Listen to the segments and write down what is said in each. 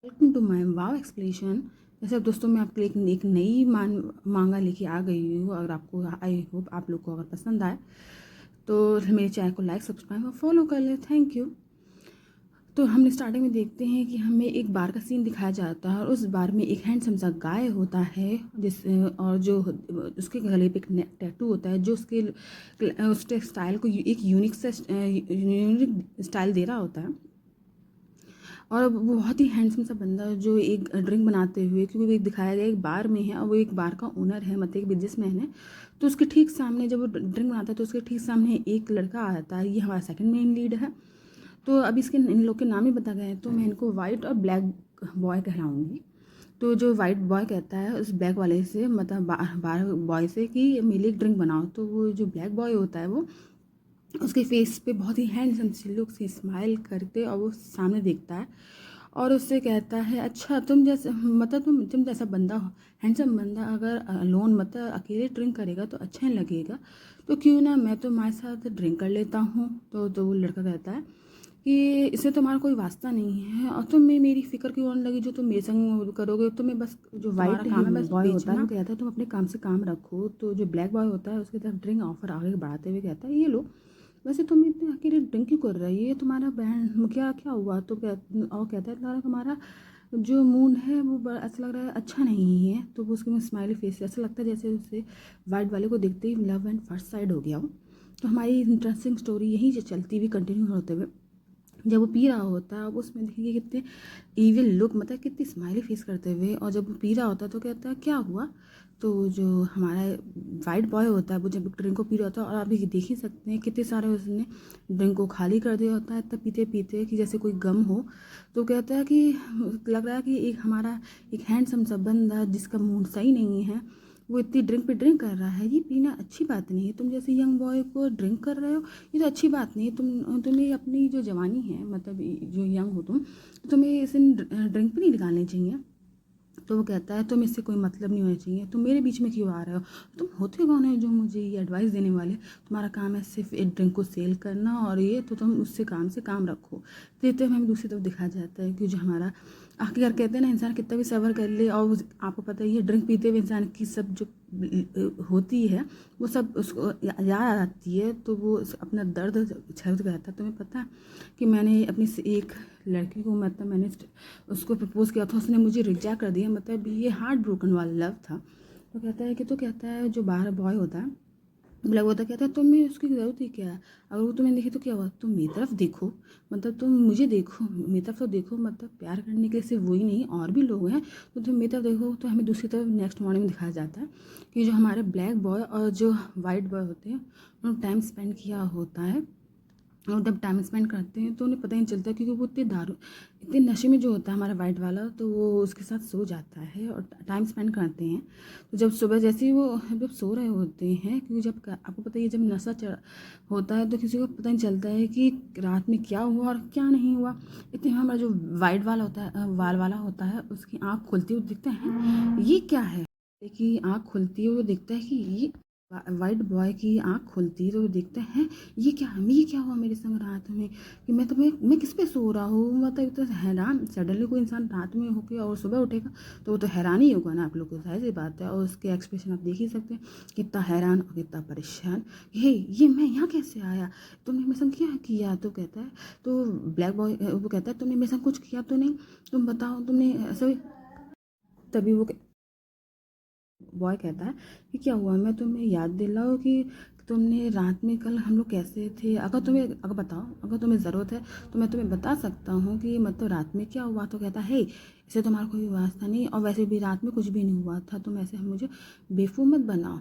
Welcome to my wow explanation. वैसे दोस्तों मैं आपके लिए एक नई मांगा लेके आ गई हूँ। अगर आपको आई होप आप लोग को अगर पसंद आए तो मेरे चैनल को लाइक सब्सक्राइब और फॉलो कर ले। Thank you. तो हम स्टार्टिंग में देखते हैं कि हमें एक बार का सीन दिखाया जाता है और उस बार में एक हैंडसम सा गाय होता है जिस और जो उसके गले पे एक टैटू होता है जो उसके स्टाइल को एक यूनिक स्टाइल दे रहा होता है। और वो बहुत ही हैंडसम सा बंदा जो एक ड्रिंक बनाते हुए, क्योंकि वो एक दिखाया गया एक बार में है और वो एक बार का ओनर है, मतलब एक बिजनेसमैन है। तो उसके ठीक सामने जब वो ड्रिंक बनाता है तो उसके ठीक सामने एक लड़का आता है। ये हमारा सेकंड मेन लीड है। तो अब इसके इन लोग के नाम ही बता गए हैं तो मैं इनको वाइट और ब्लैक बॉय कहलाऊँगी। तो जो वाइट बॉय कहता है उस ब्लैक वाले से, मतलब बार बॉय से कि मेरे लिए एक ड्रिंक बनाओ। तो वो जो ब्लैक बॉय होता है वो उसके फेस पे बहुत ही हैंडसम सी लुक से स्माइल करते और वो सामने देखता है और उससे कहता है, अच्छा तुम जैसे मतलब तुम जैसा बंदा हो, हैंडसम बंदा अगर अलोन मतलब अकेले ड्रिंक करेगा तो अच्छा नहीं लगेगा, तो क्यों ना मैं तुम्हारे साथ ड्रिंक कर लेता हूँ। तो वो लड़का कहता है कि इससे तुम्हारा कोई वास्ता नहीं है और तुम्हें मेरी फिक्र क्यों होने लगी, जो तुम मेरे संग करोगे तुम्हें बस जो वाइट काम है बस बॉय होता है वो कहता है तुम अपने काम से काम रखो। तो जो ब्लैक बॉय होता है उसकी तरफ ड्रिंक ऑफर आगे बढ़ाते हुए कहता है, ये लो, वैसे तुम इतने अकेले ड्रिंक क्यों कर रही है, तुम्हारा बहन क्या क्या हुआ। तो और कहता है तुम्हारा तुम्हारा जो मूड है वो बड़ा ऐसा लग रहा है अच्छा नहीं है। तो वो उसके में स्माइली फेस ऐसा लगता है जैसे उससे वाइट वाले को देखते ही लव एंड फर्स्ट साइड हो गया हो। तो हमारी इंटरेस्टिंग स्टोरी यहीं से चलती हुई कंटिन्यू होते हुए जब वो पी रहा होता है अब उसमें देखिए कितने इविल लुक, मतलब कितनी स्माइली फेस करते हुए, और जब वो पी रहा होता है तो कहता है क्या हुआ। तो जो हमारा वाइट बॉय होता है वो जब ड्रिंक को पी रहा होता है और अभी देख ही सकते हैं कितने सारे उसने ड्रिंक को खाली कर दिया होता है तब पीते पीते कि जैसे कोई गम हो। तो कहता है कि लग रहा है कि एक हमारा एक हैंडसम सा बंदा जिसका मूड सही नहीं है वो इतनी ड्रिंक पे ड्रिंक कर रहा है, ये पीना अच्छी बात नहीं है। तुम जैसे यंग बॉय को ड्रिंक कर रहे हो ये तो अच्छी बात नहीं है। तुम्हें अपनी जो जवानी है, मतलब जो यंग हो तुम, तो तुम्हें इसे ड्रिंक पे नहीं निकालनी चाहिए। तो वो कहता है तुम इससे कोई मतलब नहीं होना चाहिए, तुम मेरे बीच में क्यों आ रहे हो, तुम होते कौन है जो मुझे ये एडवाइस देने वाले, तुम्हारा काम है सिर्फ एक ड्रिंक को सेल करना और ये तो तुम उससे काम से काम रखो। देते हुए हमें दूसरी तरफ दिखाया जाता है कि जो हमारा आखिरकार कहते हैं ना, इंसान कितना भी सबर कर ले और आपको पता ही है ड्रिंक पीते हुए इंसान की सब जो होती है वो सब उसको याद आती है। तो वो अपना दर्द छलक जाता है। तुम्हें पता है कि मैंने अपनी एक लड़की को, मतलब मैंने उसको प्रपोज़ किया था, उसने मुझे रिजेक्ट कर दिया, मतलब ये हार्ट ब्रोकन वाला लव था। तो कहता है कि तो कहता है जो बाहर बॉय होता है ब्लैक होता कहता है तुम्हें उसकी ज़रूरत ही क्या है, अगर वो तुम्हें देखे तो क्या हुआ, तुम मेरी तरफ देखो, मतलब तुम मुझे देखो, मेरी तरफ तो देखो, मतलब प्यार करने के लिए सिर्फ वही नहीं और भी लोग हैं, तो तुम मेरी तरफ देखो। तो हमें दूसरी तरफ नेक्स्ट मॉर्निंग में दिखाया जाता है कि जो हमारे ब्लैक बॉय और जो वाइट बॉय होते हैं उन्होंने टाइम स्पेंड किया होता है। और जब टाइम स्पेंड करते हैं तो उन्हें पता ही नहीं चलता क्योंकि वो इतने नशे में जो होता है हमारा वाइट वाला, तो वो उसके साथ सो जाता है और टाइम स्पेंड करते हैं। तो जब सुबह जैसे ही वो जब सो रहे होते हैं, क्योंकि जब आपको पता है जब नशा चढ़ होता है तो किसी को पता नहीं चलता है कि रात में क्या हुआ और क्या नहीं हुआ। इतने हमारा जो वाइट वाला होता है वाल वाला होता है उसकी आँख खुलती हुई दिखता है ये क्या है, देखिए आँख खुलती है वो दिखता है कि ये वाइट बॉय की आँख खुलती है तो वो देखते हैं ये क्या हुआ मेरे संग रात में, कि मैं किस पे सो रहा हूँ, मतलब इतना हैरान। सडनली कोई इंसान रात में होके और सुबह उठेगा तो वो तो हैरान ही होगा ना, आप लोग को जाहिर सी बात है। और उसके एक्सप्रेशन आप देख ही सकते हैं कितना हैरान और कितना परेशान, हे ये मैं यहाँ कैसे आया, तुमने मेरे संग क्या किया। तो कहता है तो ब्लैक बॉय वो कहता है तुमने मेरे संग कुछ किया तो नहीं, तुम बताओ तुमने ऐसा। तभी वो बॉय कहता है कि क्या हुआ, मैं तुम्हें याद दिलाऊं कि तुमने रात में कल हम लोग कैसे थे, अगर बताओ अगर तुम्हें ज़रूरत है तो मैं तुम्हें बता सकता हूँ कि मतलब रात में क्या हुआ। तो कहता है इसे तुम्हारा कोई वास्ता नहीं और वैसे भी रात में कुछ भी नहीं हुआ था, तुम ऐसे मुझे बेवकूफ़ मत बनाओ।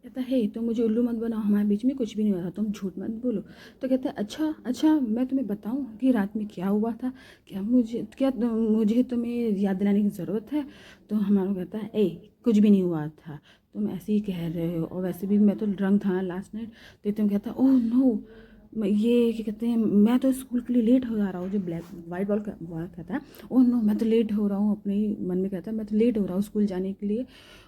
कहता है तो मुझे उल्लू मत बनाओ, हमारे बीच में कुछ भी नहीं हुआ था, तुम झूठ मत बोलो। तो कहता है अच्छा अच्छा मैं तुम्हें बताऊं कि रात में क्या हुआ था, मुझे तुम्हें याद दिलाने की ज़रूरत है। तो हमारा कहता है कुछ भी नहीं हुआ था, तुम ऐसे ही कह रहे हो और वैसे भी मैं तो ड्रंक था लास्ट नाइट। तो तुम कहता है ओह नो, ये क्या कहते हैं, मैं तो स्कूल के लिए लेट हो जा रहा हूँ। जो ब्लैक वाइट बॉय कहता है, ओह नो मैं तो लेट हो रहा हूँ, अपने ही मन में कहता है मैं तो लेट हो रहा हूँ स्कूल जाने के लिए।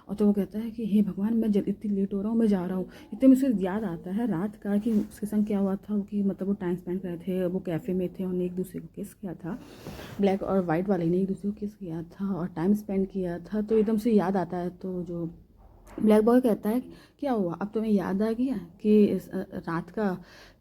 और तो वो कहता है कि हे भगवान मैं जब इतनी लेट हो रहा हूँ, मैं जा रहा हूँ। इतने में उसे याद आता है रात का कि उसके संग क्या हुआ था, कि मतलब वो टाइम स्पेंड कर रहे थे, वो कैफ़े में थे, उन्होंने एक दूसरे को किस किया था, ब्लैक और वाइट वाले ने एक दूसरे को किस किया था और टाइम स्पेंड किया था। तो एकदम से याद आता है। तो जो ब्लैक बॉय कहता है क्या हुआ, अब तुम्हें याद आ गया कि इस रात का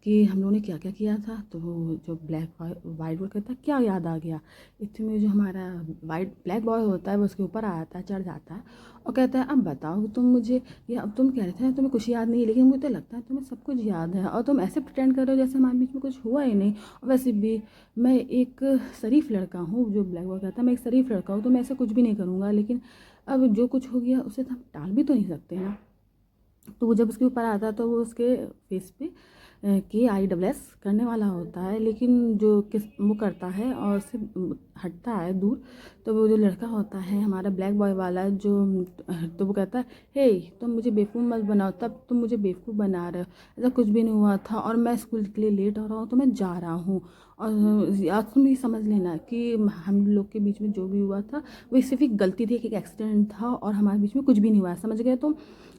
कि हम लोगों ने क्या क्या किया था। तो वो जो वाइट बॉय कहता है क्या याद आ गया। इतने में जो हमारा ब्लैक बॉय होता है वो उसके ऊपर आ जाता है, चढ़ जाता है और कहता है अब बताओ कि तुम मुझे, ये अब तुम कह रहे थे तुम्हें कुछ याद नहीं है, लेकिन मुझे तो लगता है तुम्हें सब कुछ याद है और तुम ऐसे प्रिटेंड कर रहे हो जैसे हमारे बीच में कुछ हुआ ही नहीं। और वैसे भी मैं एक शरीफ लड़का हूँ, जो ब्लैक बॉय कहता है मैं एक शरीफ लड़का हूँ, तो मैं ऐसा कुछ भी नहीं करूँगा, लेकिन अब जो कुछ हो गया उसे तो हम टाल भी तो नहीं सकते ना। तो वो जब उसके ऊपर आता है तो वो उसके फेस पे KISS करने वाला होता है, लेकिन जो किस वो करता है और उससे हटता है दूर। तो वो जो लड़का होता है हमारा ब्लैक बॉय वाला जो, तो वो कहता है हे तुम मुझे बेवकूफ़ मत बनाओ, तब तुम मुझे बेवकूफ़ बना रहे हो, ऐसा कुछ भी नहीं हुआ था और मैं स्कूल के लिए लेट हो रहा हूँ तो मैं जा रहा हूँ। और आज तुम ये समझ लेना कि हम लोग के बीच में जो भी हुआ था वो सिर्फ एक गलती थी, एक एक्सीडेंट था और हमारे बीच में कुछ भी नहीं हुआ, समझ गए तुम।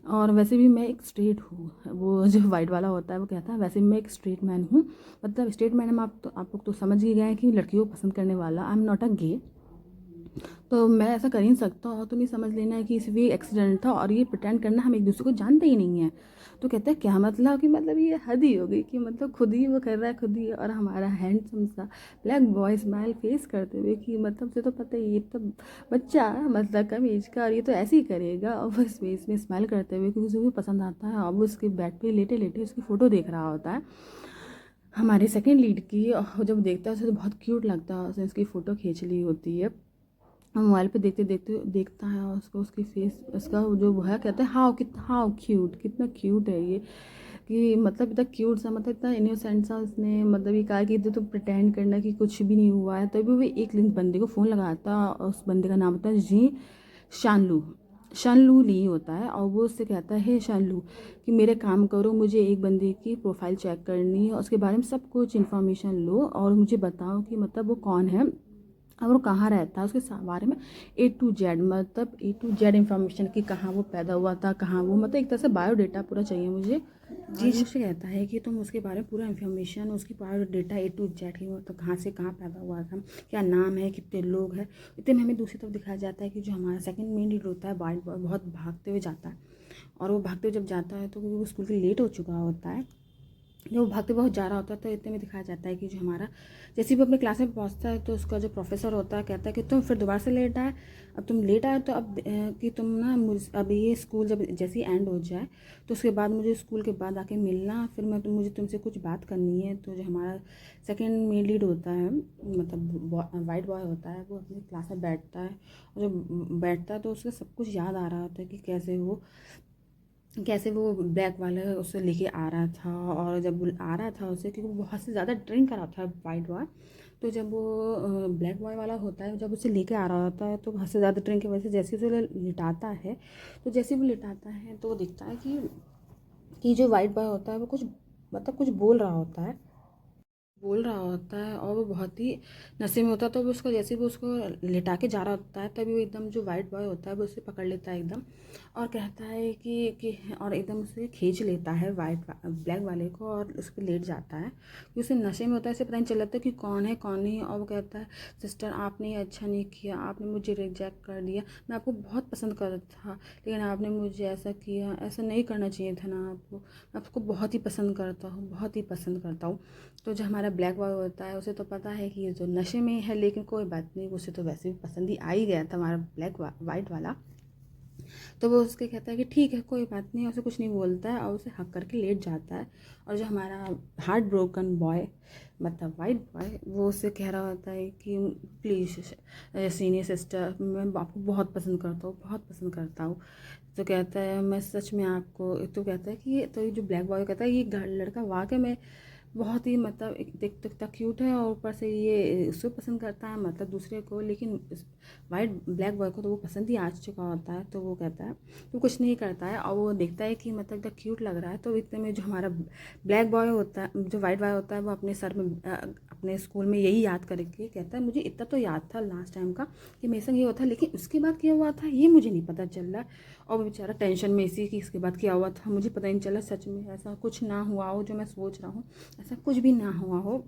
और वैसे भी मैं एक स्ट्रेट हूँ, वो जो वाइट वाला होता है वो कहता है वैसे भी मैं एक स्ट्रेट मैन हूँ। मतलब स्ट्रेट मैन हम आप लोग तो समझ ही गए हैं कि लड़कियों को पसंद करने वाला, आई एम नॉट अ गे। तो मैं ऐसा कर ही नहीं सकता और तुम ये समझ लेना है कि सिर्फ ये एक्सीडेंट था और ये प्रिटेंड करना हम एक दूसरे को जानते ही नहीं हैं। तो कहता है क्या मतलब, कि मतलब ये हद ही हो गई कि मतलब खुद ही वो कर रहा है खुद ही, और हमारा हैंडसम सा ब्लैक बॉय स्माइल फेस करते हुए कि मतलब उसे तो पता है ये तो बच्चा मतलब कम एज का और ये तो ऐसे ही करेगा, और वो फेस में स्माइल करते हुए क्योंकि उसे भी पसंद आता है और वो उसके बेड पे लेटे लेटे उसकी फ़ोटो देख रहा होता है हमारे सेकेंड लीड की। और जब देखता है उसे तो बहुत क्यूट लगता है, उसने उसकी फ़ोटो खींच ली होती है मोबाइल पे देखते देखते देखता है और उसको उसकी फेस उसका जो वो है कहता है हाउ क्यूट, कितना क्यूट है ये, कि मतलब इतना क्यूट सा, मतलब इतना इनोसेंट सा उसने मतलब ये कहा कि तो प्रिटेंड करना कि कुछ भी नहीं हुआ है। तभी वो एक बंदे को फ़ोन लगाता है और उस बंदे का नाम होता है जी शानलू, शानलू ली होता है। और वो उससे कहता है हे शानलू कि मेरे काम करो, मुझे एक बंदे की प्रोफाइल चेक करनी है, उसके बारे में सब कुछ इन्फॉर्मेशन लो और मुझे बताओ कि मतलब वो कौन है और वो कहाँ रहता है, उसके बारे में A to Z, मतलब A to Z इन्फॉर्मेशन कि कहाँ वो पैदा हुआ था, कहाँ वो, मतलब एक तरह से बायोडेटा पूरा चाहिए मुझे। जी मुझसे कहता है कि तुम उसके बारे में पूरा इन्फॉर्मेशन, उसकी बायोडेटा A to Z की, मतलब कहाँ से कहाँ पैदा हुआ था, क्या नाम है, कितने लोग हैं। इतने में हमें दूसरी तरफ दिखाया जाता है कि जो हमारा सेकंड मेन लीड होता है वाइट बॉय बहुत भागते हुए जाता है। और वो भागते हुए जब जाता है तो वो स्कूल के लेट हो चुका होता है, जब वो भागते बहुत जा रहा होता है तो इतने में दिखाया जाता है कि जो हमारा जैसे भी अपने क्लास में पहुंचता है तो उसका जो प्रोफेसर होता है कहता है कि तुम फिर दोबारा से लेट आए, अब तुम लेट आए तो अब कि तुम ना अब ये स्कूल जब जैसे ही एंड हो जाए तो उसके बाद मुझे स्कूल के बाद आके मिलना, फिर मुझे तुमसे कुछ बात करनी है। तो जो हमारा सेकेंड मेन लीड होता है मतलब वाइट बॉय होता है, वो अपनी क्लास में बैठता है और जब बैठता है तो उसको सब कुछ याद आ रहा होता है कि कैसे वो ब्लैक वाला उसे लेके आ रहा था। और जब वो आ रहा था उसे, क्योंकि वो बहुत से ज़्यादा ड्रिंक कर रहा था वाइट बॉय, तो जब वो ब्लैक बॉय वाला होता है जब उसे लेके आ रहा होता है तो बहुत से ज़्यादा ड्रिंक की वजह से जैसे उसे लिटाता है, तो जैसे वो लिटाता है तो वो दिखता है कि जो वाइट बॉय होता है वो कुछ मतलब कुछ बोल रहा होता है और वो बहुत ही नशे में होता है। तो वो उसको जैसे वो उसको लेटा के जा रहा होता है तभी वो एकदम जो वाइट बॉय होता है वो उसे पकड़ लेता है एकदम, और कहता है कि और एकदम उसे खींच लेता है ब्लैक वाले को और उस पर लेट जाता है, कि उसे नशे में होता है, इसे पता नहीं चल जाता कि कौन है कौन नहीं। और वो कहता है सिस्टर आपने ये अच्छा नहीं किया, आपने मुझे रिजेक्ट कर दिया, मैं आपको बहुत पसंद करता था लेकिन आपने मुझे ऐसा किया, ऐसा नहीं करना चाहिए था ना आपको, मैं आपको बहुत ही पसंद करता हूँ, बहुत ही पसंद करता हूँ। तो जो हमारा ब्लैक बॉय होता है उसे तो पता है कि ये जो नशे में है, लेकिन कोई बात नहीं, उसे तो वैसे भी पसंद ही आ ही गया था हमारा वाइट वाला। तो वो उसके कहता है कि ठीक है कोई बात नहीं, उसे कुछ नहीं बोलता है और उसे हक करके लेट जाता है। और जो हमारा हार्ट ब्रोकन बॉय मतलब वाइट बॉय वो उससे कह रहा होता है कि प्लीज़ सीनियर सिस्टर मैं आपको बहुत पसंद करता हूँ, बहुत पसंद करता हूँ। तो कहता है मैं सच में आपको, तो कहता है कि ये तो ये जो ब्लैक बॉय कहता है ये लड़का वाकई में बहुत ही मतलब एक देखते दिखता क्यूट है और ऊपर से ये उसको पसंद करता है मतलब दूसरे को, लेकिन वाइट ब्लैक बॉय को तो वो पसंद ही आ चुका होता है। तो वो कहता है तो कुछ नहीं करता है और वो देखता है कि मतलब इतना क्यूट लग रहा है। तो इतने में जो हमारा ब्लैक बॉय होता है, जो वाइट बॉय होता है, वो अपने सर में अपने स्कूल में यही याद करके कहता है मुझे इतना तो याद था लास्ट टाइम का कि मेरे संग ये होता, लेकिन उसके बाद क्या हुआ था ये मुझे नहीं पता चल रहा है। और वो बेचारा टेंशन में इसी कि इसके बाद क्या हुआ था मुझे पता ही नहीं चला। सच में ऐसा कुछ ना हुआ हो जो मैं सोच रहा हूँ, ऐसा कुछ भी ना हुआ हो,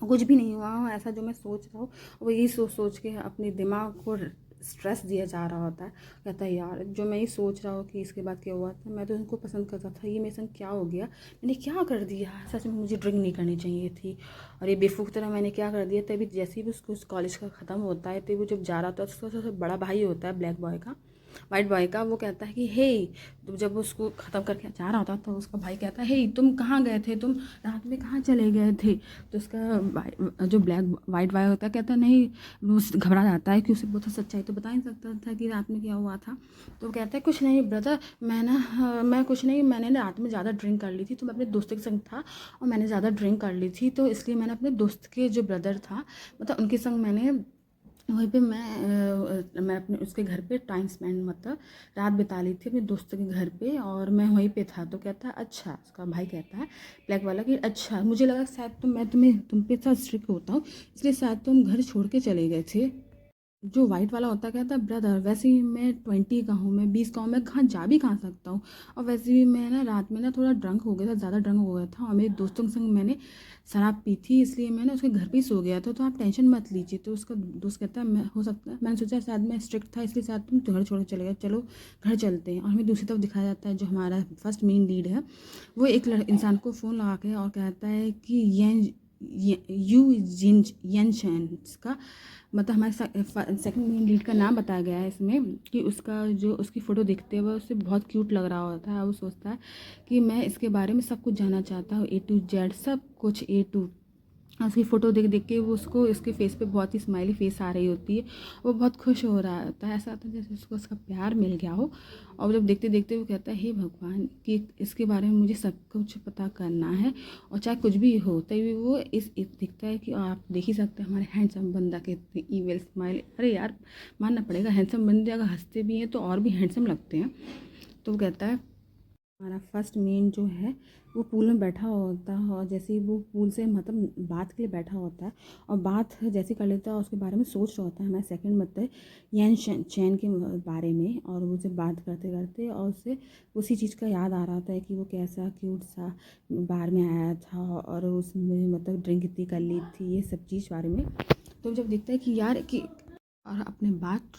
कुछ भी नहीं हुआ हो ऐसा जो मैं सोच रहा हूँ। वो यही सोच सोच के अपने दिमाग को स्ट्रेस दिया जा रहा होता है। कहता है यार जो मैं ये सोच रहा हूँ कि इसके बाद क्या हुआ था, मैं तो उनको पसंद करता था, ये मेरे संग क्या हो गया, मैंने क्या कर दिया, सच में मुझे ड्रिंक नहीं करनी चाहिए थी और ये बेवकूफ़ तरह मैंने क्या कर दिया। तभी जैसे ही भी उसको कॉलेज का ख़त्म होता है तभी वो जब जा रहा था, उसका सबसे बड़ा भाई होता है ब्लैक बॉय का, वाइट बॉय का, वो कहता है कि हे, तो जब वो उसको ख़त्म करके जा रहा होता तो उसका भाई कहता है हे तुम कहाँ गए थे, तुम रात में कहाँ चले गए थे। तो उसका जो ब्लैक वाइट बॉय होता है कहता है नहीं, वो घबरा जाता है कि उसे बहुत सच्चाई तो बता नहीं सकता था कि रात में क्या हुआ था। तो वो कहता है कुछ नहीं ब्रदर, मैं कुछ नहीं, मैंने ना रात में ज़्यादा ड्रिंक कर ली थी, तो मैं अपने दोस्त के संग था और मैंने ज़्यादा ड्रिंक कर ली थी, तो इसलिए मैंने अपने दोस्त के जो ब्रदर था मतलब उनके संग मैंने वहीं पे मैं अपने उसके घर पे टाइम स्पेंड मतलब रात बिता ली थी अपने दोस्त के घर पे और मैं वहीं पे था। तो कहता है अच्छा, उसका भाई कहता है ब्लैक वाला कि अच्छा मुझे लगा शायद तुम पे साथ स्ट्रिक्ट होता हूँ इसलिए शायद तुम घर छोड़ के चले गए थे। जो वाइट वाला होता है कहता है ब्रदर वैसे ही मैं 20 का हूँ, मैं 20 का हूँ, मैं कहाँ जा भी कहाँ सकता हूँ, और वैसे भी मैं ना रात में ना थोड़ा ड्रंक हो गया था, ज़्यादा ड्रंक हो गया था और मेरे दोस्तों के संग मैंने शराब पी थी इसलिए मैंने उसके घर पे ही सो गया था, तो आप टेंशन मत लीजिए। तो उसका दोस्त कहता है मैं हो सकता है, मैंने सोचा शायद मैं स्ट्रिक्ट था इसलिए शायद तुम घर छोड़ के चले गए, चलो घर चलते हैं। और हमें दूसरी तरफ दिखाया जाता है जो हमारा फर्स्ट मेन लीड है वो एक इंसान को फ़ोन लगा के और कहता है कि यू जिन का मतलब हमारे सेकंड मेन लीड का नाम बताया गया है इसमें कि उसका जो उसकी फ़ोटो देखते हुए उससे बहुत क्यूट लग रहा होता है। वो सोचता है कि मैं इसके बारे में सब कुछ जानना चाहता हूँ, A to Z सब कुछ A to। उसकी फ़ोटो देख देख के वो उसको इसके फेस पे बहुत ही स्माइली फेस आ रही होती है, वो बहुत खुश हो रहा होता है, ऐसा होता है जैसे उसको उसका प्यार मिल गया हो। और जब देखते देखते वो कहता है हे भगवान कि इसके बारे में मुझे सब कुछ पता करना है और चाहे कुछ भी हो तभी वो दिखता है कि आप देख ही सकते हैं हमारे हैंडसम बंदा के इतनी ईमेल स्माइल, अरे यार मानना पड़ेगा हैंडसम बंदे अगर हंसते भी हैं तो और भी हैंडसम लगते हैं। तो वो कहता है हमारा फर्स्ट मेन जो है वो पूल में बैठा होता है और जैसे ही वो पूल से मतलब बात के लिए बैठा होता है और बात जैसे कर लेता है उसके बारे में सोच रहा होता है हमारा सेकंड मतलब यन चैन के बारे में, और वो जब बात करते करते और उससे उसी चीज़ का याद आ रहा होता है कि वो कैसा क्यूट सा बार में आया था और उसमें मतलब ड्रिंक कितनी कर ली थी, ये सब चीज़ बारे में। तो जब देखता है कि यार कि और अपने बात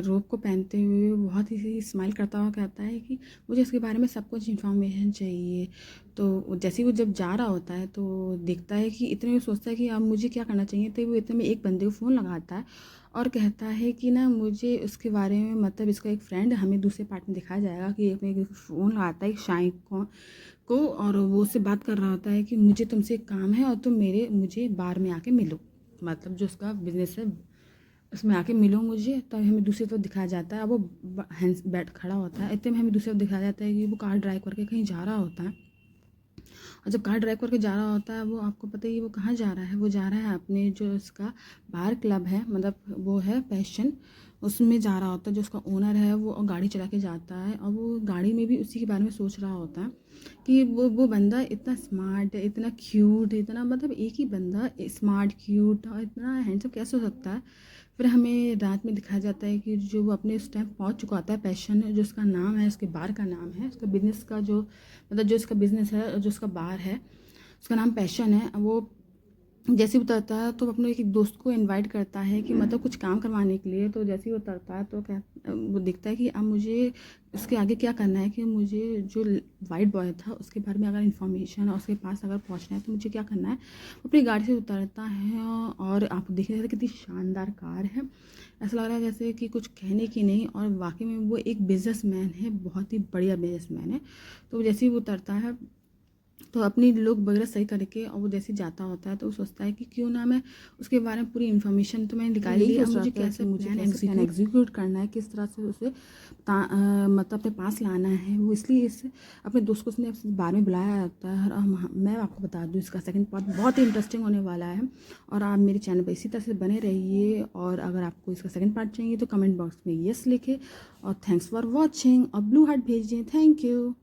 रोब को पहनते हुए बहुत ही स्माइल करता हुआ कहता है कि मुझे इसके बारे में सब कुछ इन्फॉर्मेशन चाहिए। तो जैसे ही वो जब जा रहा होता है तो देखता है कि इतने में सोचता है कि अब मुझे क्या करना चाहिए, तो वो इतने में एक बंदे को फ़ोन लगाता है और कहता है कि ना मुझे उसके बारे में मतलब इसका एक फ्रेंड हमें दूसरे पार्ट में दिखाया जाएगा कि एक फ़ोन लगाता है एक शाइन को और वो उससे बात कर रहा होता है कि मुझे तुमसे एक काम है और तुम मुझे बार में आके मिलो, मतलब जो उसका बिजनेस है उसमें आके मिलो मुझे। तब हमें दूसरी तरफ दिखाया जाता है, अब वो हैंड्स बैठ खड़ा होता है, इतने में हमें दूसरी तरफ दिखाया जाता है कि वो कार ड्राइव करके कहीं जा रहा होता है। और जब कार ड्राइव करके जा रहा होता है वो आपको पता ही वो कहाँ जा रहा है, वो जा रहा है अपने जो उसका बार क्लब है मतलब वो है पैशन, उसमें जा रहा होता है। जो उसका ओनर है वो गाड़ी चला के जाता है और वो गाड़ी में भी उसी के बारे में सोच रहा होता है कि वो बंदा इतना स्मार्ट है, इतना क्यूट, इतना मतलब एक ही बंदा स्मार्ट क्यूट और इतना हैंडसम कैसे हो सकता है। फिर हमें रात में दिखाया जाता है कि जो वो अपने उस टाइम पहुंच चुका होता है पैशन, जो उसका नाम है, उसके बार का नाम है, उसका बिजनेस का जो मतलब जो उसका बिजनेस है, जो उसका बार है उसका नाम पैशन है। वो जैसे ही उतरता है तो अपने एक दोस्त को इनवाइट करता है कि मतलब कुछ काम करवाने के लिए। तो जैसे ही उतरता है तो क्या वो दिखता है कि अब मुझे इसके आगे क्या करना है, कि मुझे जो वाइट बॉय था उसके बारे में अगर इन्फॉर्मेशन और उसके पास अगर पहुंचना है तो मुझे क्या करना है। वो अपनी गाड़ी से उतरता है और आप देख रहे थे कितनी शानदार कार है, ऐसा लग रहा है जैसे कि कुछ कहने की नहीं, और वाकई में वो एक बिजनेसमैन है, बहुत ही बढ़िया बिजनेसमैन है। तो जैसे ही वो उतरता है तो अपनी लुक वगैरह सही करके और वो जैसे जाता होता है तो वो सोचता है कि क्यों ना मैं उसके बारे में पूरी इन्फॉर्मेशन तो मैंने निकाली ली, अब मुझे कैसे प्लान एग्जीक्यूट करना है, किस तरह से उसे मतलब अपने पास लाना है। वो इसलिए इस अपने दोस्त को उसने बारे में बुलाया जाता है। और मैं आपको बता दूँ इसका सेकंड पार्ट बहुत ही इंटरेस्टिंग होने वाला है और आप मेरे चैनल पर इसी तरह से बने रहिए। और अगर आपको इसका सेकंड पार्ट चाहिए तो कमेंट बॉक्स में यस लिखे और थैंक्स फॉर वॉचिंग और ब्लू हार्ट भेजिए। Thank you.